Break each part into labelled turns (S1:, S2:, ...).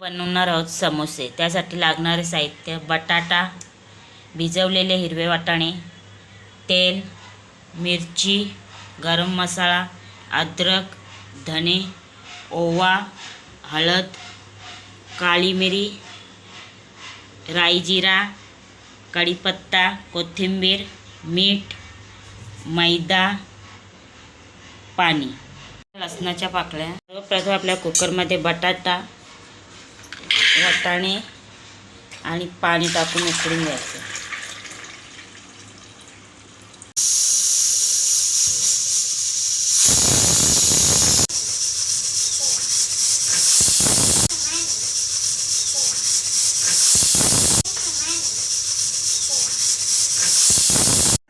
S1: बनवणार आहोत समोसे. त्यासाठी लागणारे साहित्य: बटाटा, भिजवलेले हिरवे वाटाणे, तेल, मिरची, गरम मसाला, अद्रक, धने, ओवा, हळद, काळी मिरी, राई जिरा, कढीपत्ता, कोथिंबीर, मीठ, मैदा, पाणी. लसणाच्या पाकळ्या. सर्वप्रथम आपल्या कुकरमध्ये बटाटा, वाटाणे आणि पाणी टाकून उकळून घ्यायचं.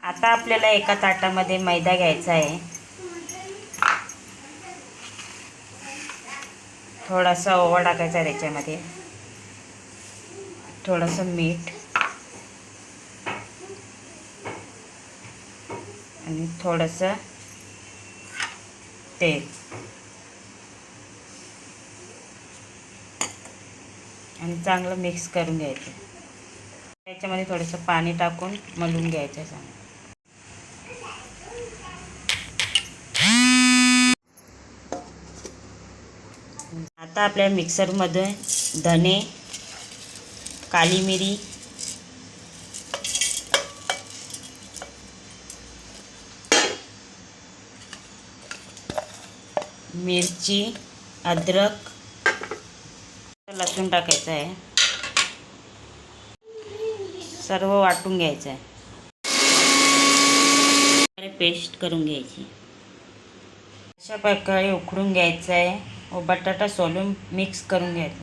S1: आता आपल्याला एका ताटामध्ये मैदा घ्यायचा आहे. थोडासा ओवा टाकायचा त्याच्यामध्ये, थोडंसं मीठ आणि थोडंसं तेल आणि चांगलं मिक्स करून घ्यायचं. त्याच्यामध्ये थोडंसं पाणी टाकून मलून घ्यायचं. आता आपल्या मिक्सरमध्ये धने, काली मिरी, मिरची, अद्रक, लसूण टाकायचं आहे. सर्व वाटून घ्यायचं आहे. पेस्ट करून घ्यायची. अशा प्रकारे उकळून घ्यायचं आहे व बटाटा सोलून मिक्स करून घ्यायचं.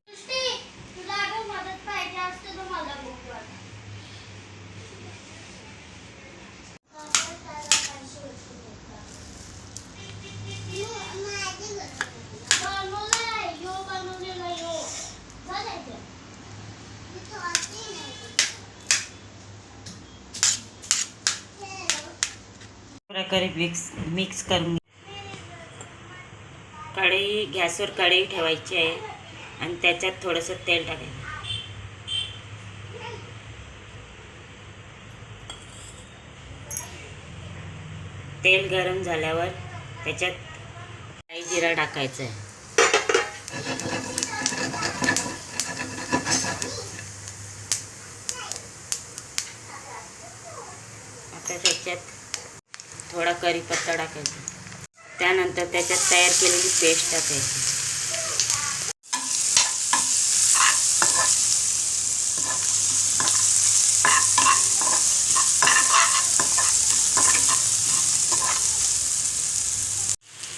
S1: प्रकारे मिक्स करून कढई गॅसवर कढई ठेवायची आहे आणि त्याच्यात थोडंसं तेल टाकायचं. तेल गरम झाल्यावर त्याच्यात राई जिरा टाकायचा आहे. आता त्याच्यात थोडा कढीपत्ता टाकायचा. त्यानंतर त्याच्यात तयार केलेली पेस्ट टाकायची.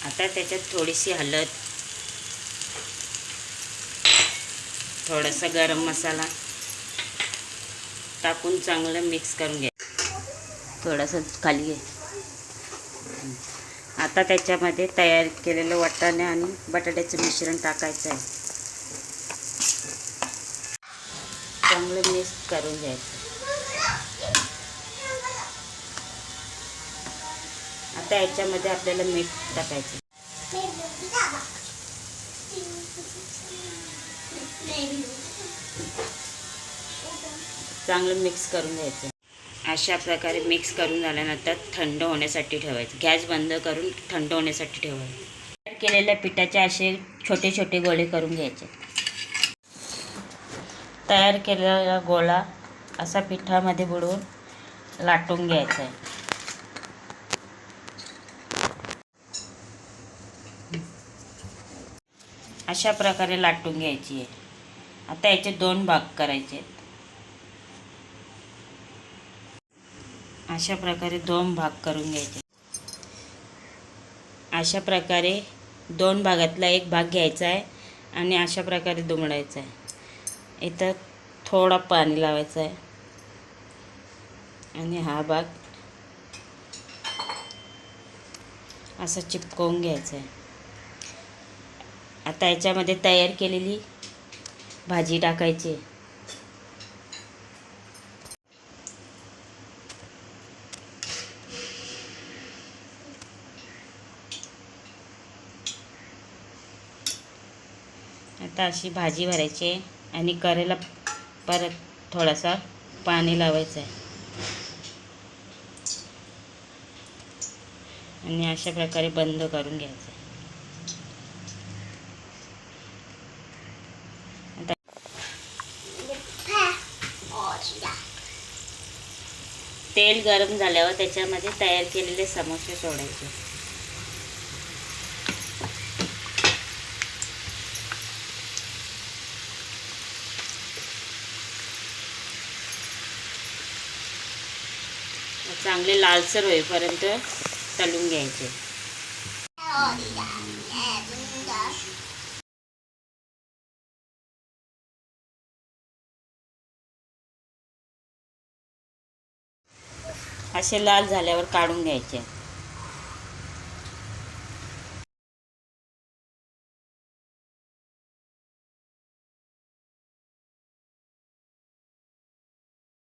S1: आता त्याच्यात थोडीशी हळद, थोडासा गरम मसाला टाकून चांगलं मिक्स करून घ्या. थोडंसं खाली घे. आता त्याच्यामध्ये तयार केलेलं वाटाणे आणि बटाट्याचं मिश्रण टाकायचं आहे. चांगलं मिक्स करून घ्यायचं. आता याच्यामध्ये आपल्याला मीठ टाकायचं. चांगलं मिक्स करून घ्यायचं. अशा प्रकारे मिक्स करून झाल्यानंतर थंड होण्यासाठी ठेवायचं. गॅस बंद करून थंड होण्यासाठी ठेवायचं. तयार केलेल्या पिठाचे असे छोटे छोटे गोळे करून घ्यायचे. तयार केलेला गोळा असा पिठामध्ये बुडवून लाटून घ्यायचा आहे. अशा प्रकारे लाटून घ्यायची आहे. आता याचे 2 भाग करायचे आहेत. अशा प्रकारे 2 भाग करून घ्यायचे. अशा प्रकारे 2 भागातला एक भाग घ्यायचा आहे आणि अशा प्रकारे दुमडायचा आहे. इथं थोडा पाणी लावायचं आहे आणि हा भाग असा चिपकवून घ्यायचा आहे. आता याच्यामध्ये तयार केलेली भाजी टाकायची. आता अशी भाजी भरायची आहे आणि करेला परत थोडासा पाणी लावायचं आहे आणि अशा प्रकारे बंद करून घ्यायचं आहे. आता तेल गरम झाल्यावर त्याच्यामध्ये तयार केलेले समोसे सोडायचे. चांगले लालसर होईपर्यंत तळून घ्यायचे. असे लाल झाल्यावर काढून घ्यायचे.